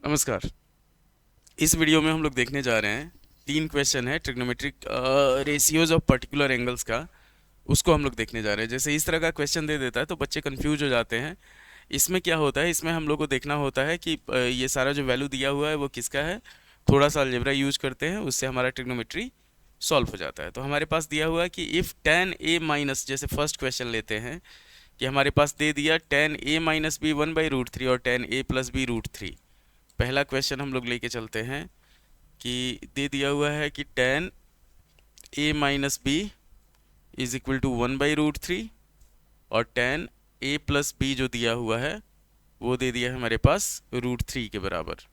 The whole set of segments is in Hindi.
नमस्कार। इस वीडियो में हम लोग देखने जा रहे हैं, तीन क्वेश्चन है trigonometric ratios of particular angles का। उसको हम लोग देखने जा रहे हैं। जैसे इस तरह का क्वेश्चन दे देता है तो बच्चे कंफ्यूज हो जाते हैं। इसमें क्या होता है, इसमें हम लोग को देखना होता है कि ये सारा जो वैल्यू दिया हुआ है वो किसका है। थोड़ा सा अलजेब्रा यूज करते हैं, उससे हमारा ट्रिग्नोमेट्री सॉल्व हो जाता है। तो हमारे पास दिया हुआ है कि इफ़ tan a माइनस, जैसे फर्स्ट क्वेश्चन लेते हैं कि हमारे पास दे दिया tan a माइनस बी 1/√3 और tan a प्लस बी √3। पहला क्वेश्चन हम लोग लेके चलते हैं कि दे दिया हुआ है कि tan a minus B is equal to 1/√3 और tan a प्लस बी जो दिया हुआ है वो दे दिया है हमारे पास √3 के बराबर।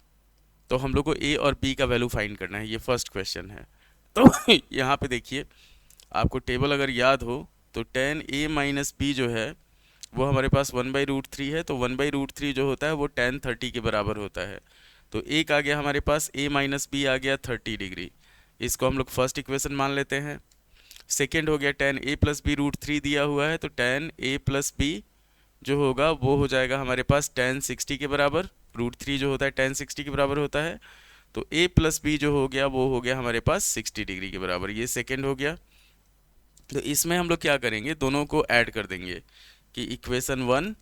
तो हम लोग को a और b का वैल्यू फाइंड करना है, ये फर्स्ट क्वेश्चन है। तो यहाँ पे देखिए, आपको टेबल अगर याद हो तो tan a माइनस बी जो है वो हमारे पास 1/√3 है। तो 1/√3 जो होता है वो tan 30 के बराबर होता है। तो एक आ गया हमारे पास a माइनस बी आ गया 30 डिग्री। इसको हम लोग फर्स्ट इक्वेशन मान लेते हैं। सेकेंड हो गया tan a प्लस बी √3 दिया हुआ है, तो tan a प्लस बी जो होगा वो हो जाएगा हमारे पास tan 60 के बराबर। √3 जो होता है tan 60 के बराबर होता है। तो a प्लस बी जो हो गया वो हो गया हमारे पास 60 डिग्री के बराबर। ये सेकेंड हो गया। तो इसमें हम लोग क्या करेंगे, दोनों को ऐड कर देंगे कि इक्वेशन 1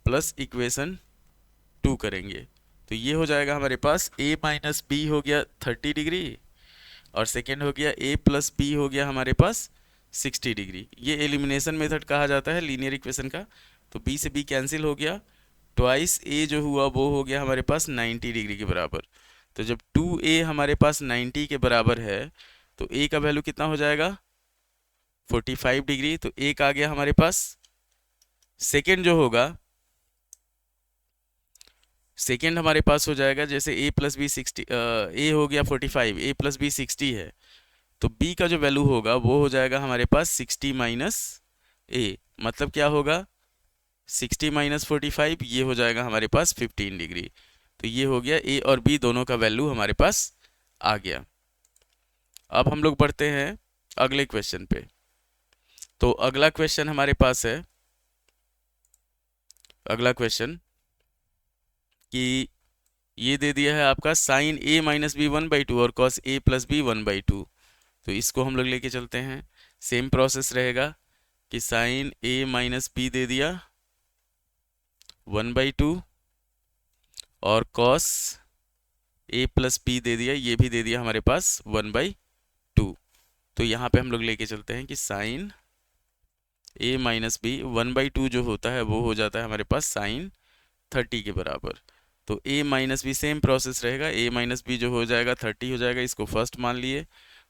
प्लस इक्वेशन 2 करेंगे। तो ये हो जाएगा हमारे पास a माइनस बी हो गया 30 डिग्री और सेकेंड हो गया a प्लस बी हो गया हमारे पास 60 डिग्री। ये एलिमिनेशन मेथड कहा जाता है लीनियर इक्वेशन का। तो b से b कैंसिल हो गया, ट्वाइस a जो हुआ वो हो गया हमारे पास 90 डिग्री के बराबर। तो जब 2a हमारे पास 90 के बराबर है तो a का वैल्यू कितना हो जाएगा 45 डिग्री। तो एक आ गया हमारे पास। सेकेंड जो होगा, सेकेंड हमारे पास हो जाएगा, जैसे a प्लस बी 60, a हो गया 45, a प्लस बी 60 है। तो b का जो वैल्यू होगा वो हो जाएगा हमारे पास 60 माइनस a। मतलब क्या होगा 60 माइनस 45, ये हो जाएगा हमारे पास 15 डिग्री। तो ये हो गया a और b दोनों का वैल्यू हमारे पास आ गया। अब हम लोग बढ़ते हैं अगले क्वेश्चन पे। तो अगला क्वेश्चन हमारे पास है, अगला क्वेश्चन कि ये दे दिया है आपका साइन a माइनस बी 1/2 और कॉस a प्लस बी 1/2। तो इसको हम लोग लेके चलते हैं। सेम प्रोसेस रहेगा कि साइन a माइनस बी दे दिया 1/2 और कॉस a प्लस बी दे दिया, ये भी दे दिया हमारे पास 1/2। तो यहाँ पे हम लोग लेके चलते हैं कि साइन a माइनस बी 1/2 जो होता है वो हो जाता है हमारे पास साइन 30 के बराबर। तो a minus B same process रहेगा, a माइनस बी जो हो जाएगा 30 हो जाएगा, इसको फर्स्ट मान लिए।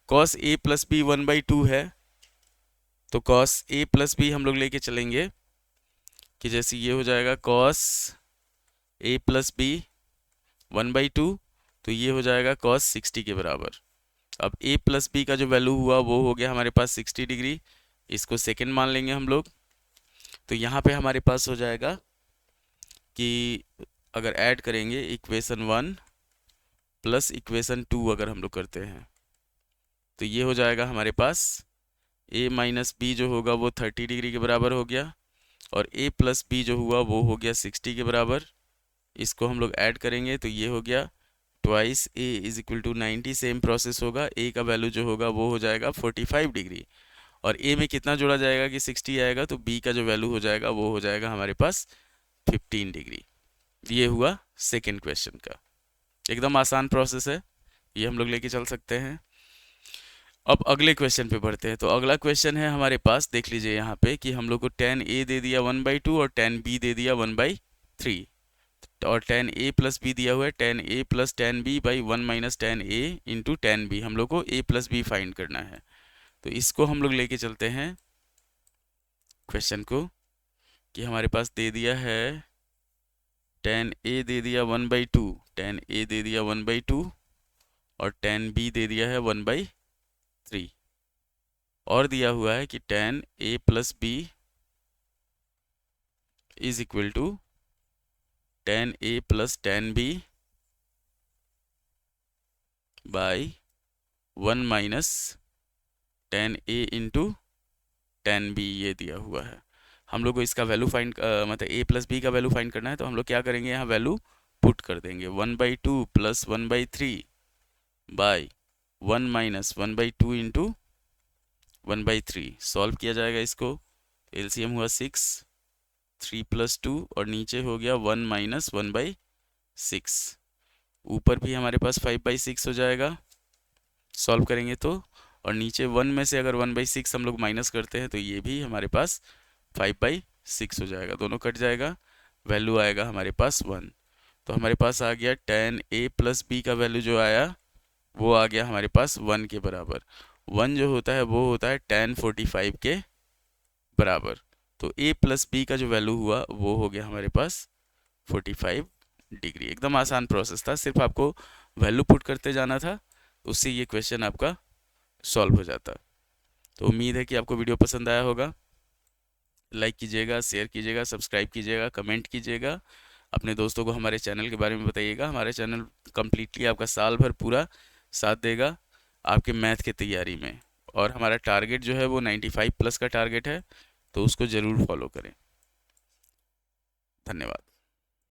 कॉस a प्लस बी 1/2 है, तो कॉस a प्लस बी हम लोग लेके चलेंगे कि जैसे ये हो जाएगा कॉस a प्लस बी 1/2। तो ये हो जाएगा कॉस 60 के बराबर। अब a प्लस बी का जो वैल्यू हुआ वो हो गया हमारे पास 60 डिग्री। इसको सेकेंड मान लेंगे हम लोग। तो यहाँ पे हमारे पास हो जाएगा कि अगर ऐड करेंगे इक्वेशन 1 प्लस इक्वेशन 2 अगर हम लोग करते हैं तो ये हो जाएगा हमारे पास a माइनस बी जो होगा वो 30 डिग्री के बराबर हो गया और a प्लस बी जो हुआ वो हो गया 60 के बराबर। इसको हम लोग ऐड करेंगे तो ये हो गया twice a is equal to 90। Same process होगा, a का वैल्यू जो होगा वो हो जाएगा 45 डिग्री और a में कितना जोड़ा जाएगा कि 60 आएगा, तो b का जो वैल्यू हो जाएगा वो हो जाएगा हमारे पास 15 डिग्री। ये हुआ सेकेंड क्वेश्चन का। एकदम आसान प्रोसेस है, ये हम लोग लेके चल सकते हैं। अब अगले क्वेश्चन पे बढ़ते हैं। तो अगला क्वेश्चन है हमारे पास, देख लीजिए यहाँ पे कि हम लोग को tan a दे दिया 1/2 और tan b दे दिया 1/3 और tan a प्लस बी दिया हुआ है tan a plus tan b by 1 minus tan a into tan b। हम लोग को a प्लस बी फाइंड करना है। तो इसको हम लोग लेके चलते हैं क्वेश्चन को कि हमारे पास दे दिया है tan a दे दिया 1/2, tan a दे दिया 1/2 और tan b दे दिया है 1/3 और दिया हुआ है कि tan a plus B is equal to tan a plus tan b by 1 minus tan a into tan b, ये दिया हुआ है। हम लोग को इसका वैल्यू फाइंड मतलब a प्लस बी का वैल्यू फाइंड करना है। तो हम लोग क्या करेंगे, यहाँ वैल्यू पुट कर देंगे 1/2 प्लस 1/3 बाय 1 - 1/2 इंटू 1/3। सॉल्व किया जाएगा इसको, एलसीएम हुआ 6, 3 + 2 और नीचे हो गया 1 - 1/6। ऊपर भी हमारे पास 5/6 हो जाएगा सॉल्व करेंगे तो, और नीचे 1 में से अगर 1/6 हम लोग माइनस करते हैं तो ये भी हमारे पास 5/6 हो जाएगा, दोनों कट जाएगा, वैल्यू आएगा हमारे पास 1। तो हमारे पास आ गया tan a + b का वैल्यू जो आया वो आ गया हमारे पास 1 के बराबर। 1 जो होता है वो होता है tan 45 के बराबर। तो a + b का जो वैल्यू हुआ वो हो गया हमारे पास 45 डिग्री। एकदम आसान प्रोसेस था, सिर्फ आपको वैल्यू पुट करते जाना था, उससे ये क्वेश्चन आपका सॉल्व हो जाता। तो उम्मीद है कि आपको वीडियो पसंद आया होगा। लाइक कीजिएगा, शेयर कीजिएगा, सब्सक्राइब कीजिएगा, कमेंट कीजिएगा, अपने दोस्तों को हमारे चैनल के बारे में बताइएगा। हमारे चैनल कम्प्लीटली आपका साल भर पूरा साथ देगा आपके मैथ की तैयारी में, और हमारा टारगेट जो है वो 95+ का टारगेट है, तो उसको ज़रूर फॉलो करें। धन्यवाद।